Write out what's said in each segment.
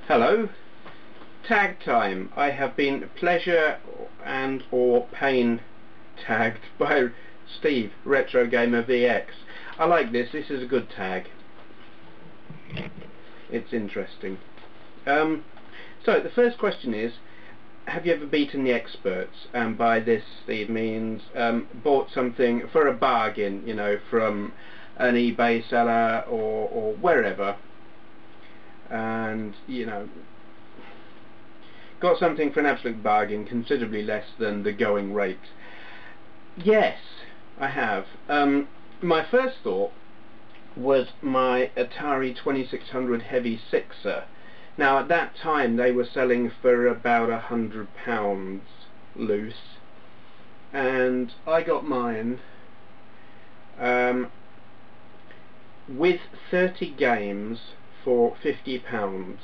Hello, tag time. I have been pleasure and or pain tagged by Steve, RetroGamerVX. I like this. This is a good tag. It's interesting. So the first question is, have you ever beaten the experts? And by this Steve means bought something for a bargain, you know, from an eBay seller or wherever, and you know, got something for an absolute bargain, considerably less than the going rate. Yes, I have. My first thought was my Atari 2600 Heavy Sixer. Now at that time they were selling for about £100 loose, and I got mine with 30 games for £50,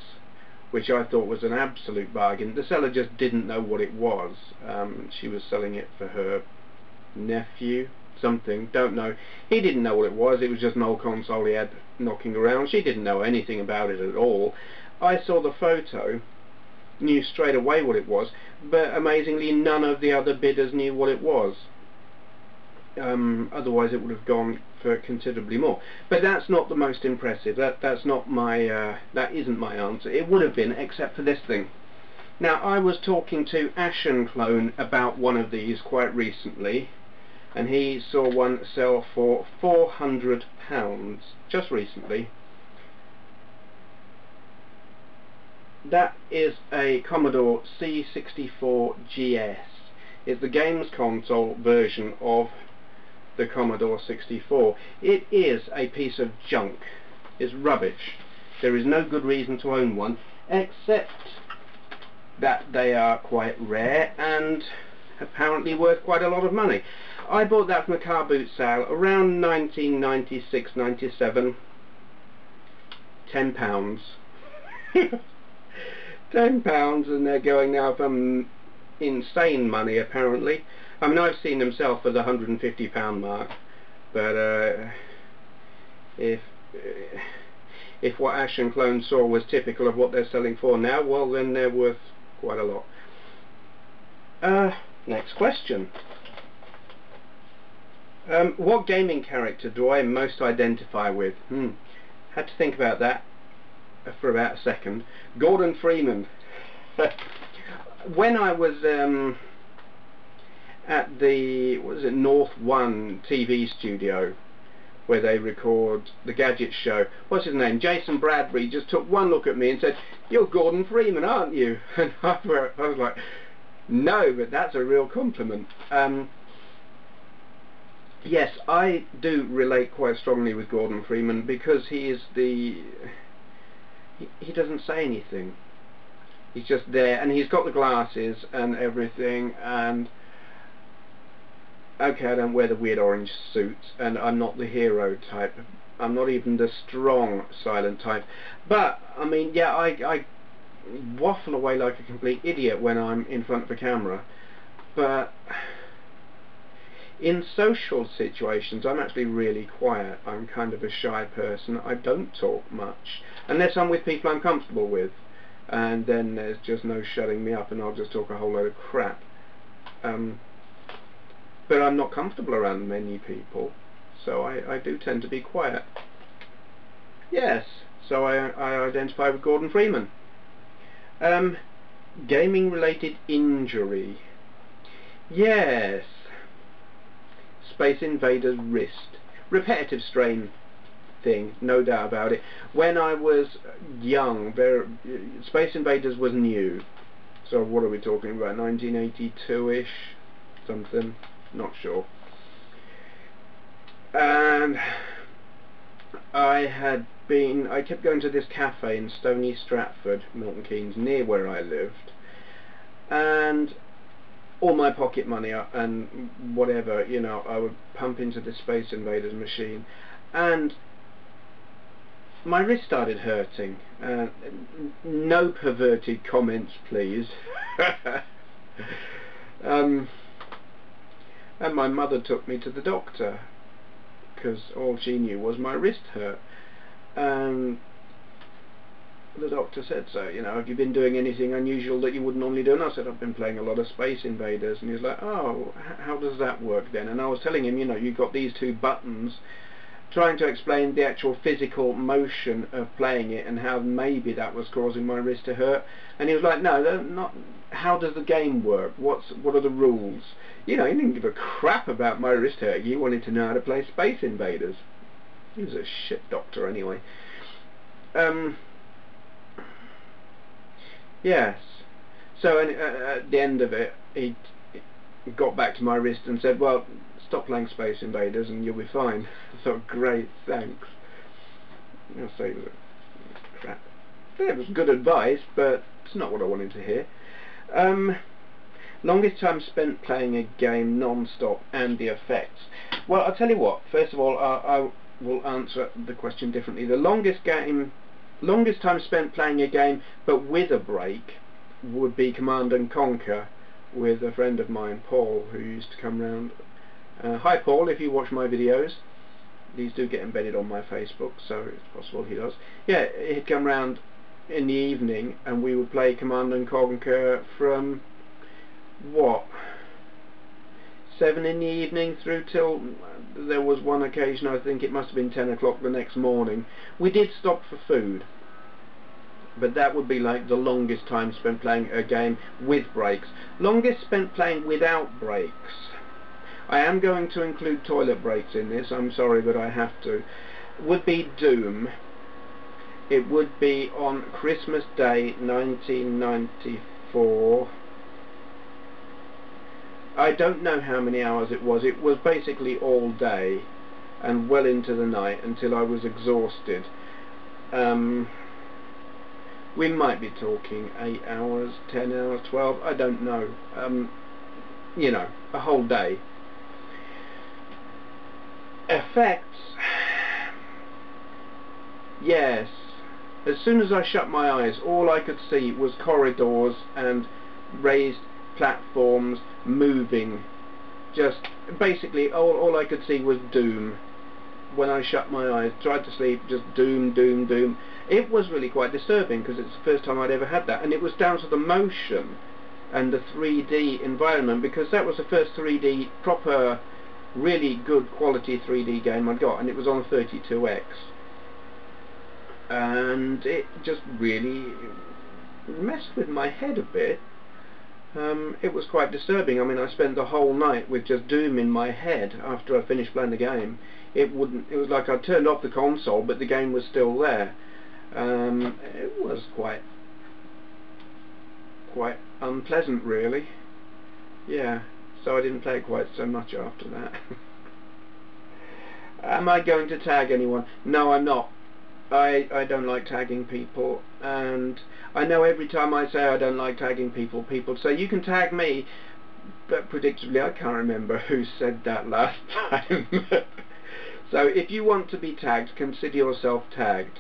which I thought was an absolute bargain. The seller just didn't know what it was. She was selling it for her nephew, something, don't know. He didn't know what it was. It was just an old console he had knocking around. She didn't know anything about it at all. I saw the photo, knew straight away what it was, but amazingly none of the other bidders knew what it was. Otherwise it would have gone for considerably more. But that's not the most impressive. That's not my that isn't my answer. It would have been, except for this thing. Now I was talking to Clone about one of these quite recently, and he saw one sell for £400 just recently. That is a Commodore C64 GS. It's the games console version of the Commodore 64. It is a piece of junk. It's rubbish. There is no good reason to own one, except that they are quite rare and apparently worth quite a lot of money. I bought that from a car boot sale around 1996-97. £10. £10, and they're going now for insane money apparently. I mean, I've seen them sell for the £150 mark, but if what Clone saw was typical of what they're selling for now, well then they're worth quite a lot. Next question. What gaming character do I most identify with? Had to think about that for about a second. Gordon Freeman. When I was at the, what is it, North One TV studio, where they record the Gadget Show, what's his name, Jason Bradbury, just took one look at me and said, "You're Gordon Freeman, aren't you?" And I was like, no, but that's a real compliment. Yes, I do relate quite strongly with Gordon Freeman, because he is he doesn't say anything. He's just there, and he's got the glasses and everything, and okay, I don't wear the weird orange suits, and I'm not the hero type. I'm not even the strong silent type. But I mean, yeah, I waffle away like a complete idiot when I'm in front of a camera, but in social situations I'm actually really quiet. I'm kind of a shy person. I don't talk much unless I'm with people I'm comfortable with, and then there's just no shutting me up, and I'll just talk a whole load of crap. But I'm not comfortable around many people, so I do tend to be quiet. Yes, so I identify with Gordon Freeman. Gaming related injury. Yes. Space Invaders wrist. Repetitive strain thing, no doubt about it. When I was young, Space Invaders was new. So what are we talking about, 1982-ish? Something, not sure. And I kept going to this cafe in Stony Stratford, Milton Keynes, near where I lived, and all my pocket money and whatever, you know, I would pump into the Space Invaders machine, and my wrist started hurting. No perverted comments, please. And my mother took me to the doctor, because all she knew was my wrist hurt. the doctor said so, you know, have you been doing anything unusual that you wouldn't normally do? And I said, I've been playing a lot of Space Invaders. And he was like, oh, how does that work then? And I was telling him, you know, you've got these two buttons, trying to explain the actual physical motion of playing it and how maybe that was causing my wrist to hurt. And he was like, no, they're not. How does the game work? What are the rules? You know, he didn't give a crap about my wrist hurting. He wanted to know how to play Space Invaders. He was a shit doctor anyway. Yes. So at the end of it, he got back to my wrist and said, well, stop playing Space Invaders and you'll be fine. I thought, great, thanks. I'll say it was crap. It was good advice, but it's not what I wanted to hear. Longest time spent playing a game non-stop and the effects. Well, I'll tell you what. First of all, I will answer the question differently. The longest time spent playing a game, but with a break, would be Command and Conquer with a friend of mine, Paul, who used to come round. Hi Paul, if you watch my videos, these do get embedded on my Facebook, so it's possible he does. Yeah, he'd come round in the evening and we would play Command and Conquer from, what, 7 in the evening through till, there was one occasion, I think it must have been 10 o'clock the next morning. We did stop for food, but that would be like the longest time spent playing a game with breaks. Longest spent playing without breaks. I am going to include toilet breaks in this, I'm sorry, but I have to. Would be Doom. It would be on Christmas Day 1994. I don't know how many hours it was. It was basically all day and well into the night until I was exhausted. We might be talking 8 hours, 10 hours, 12, I don't know. You know, a whole day. Effects. Yes. As soon as I shut my eyes, all I could see was corridors and raised platforms moving. Just basically all I could see was doom. When I shut my eyes, tried to sleep, just doom, doom, doom. It was really quite disturbing because it's the first time I'd ever had that, and it was down to the motion and the 3D environment, because that was the first 3D proper, really good quality 3D game I'd got, and it was on 32X, and it just really messed with my head a bit. It was quite disturbing. I mean, I spent the whole night with just doom in my head after I finished playing the game. It was like I turned off the console, but the game was still there. It was quite unpleasant, really. Yeah, so I didn't play it quite so much after that. Am I going to tag anyone? No, I'm not. I don't like tagging people, and I know every time I say I don't like tagging people, people say you can tag me, but predictably I can't remember who said that last time. So if you want to be tagged, consider yourself tagged.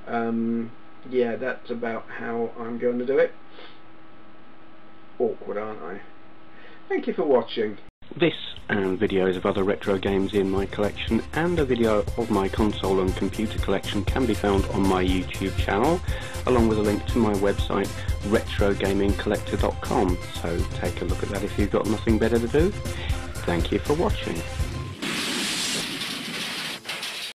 Yeah, that's about how I'm going to do it. Awkward, aren't I? Thank you for watching. This and videos of other retro games in my collection and a video of my console and computer collection can be found on my YouTube channel, along with a link to my website RetroGamingCollector.com, so take a look at that if you've got nothing better to do. Thank you for watching.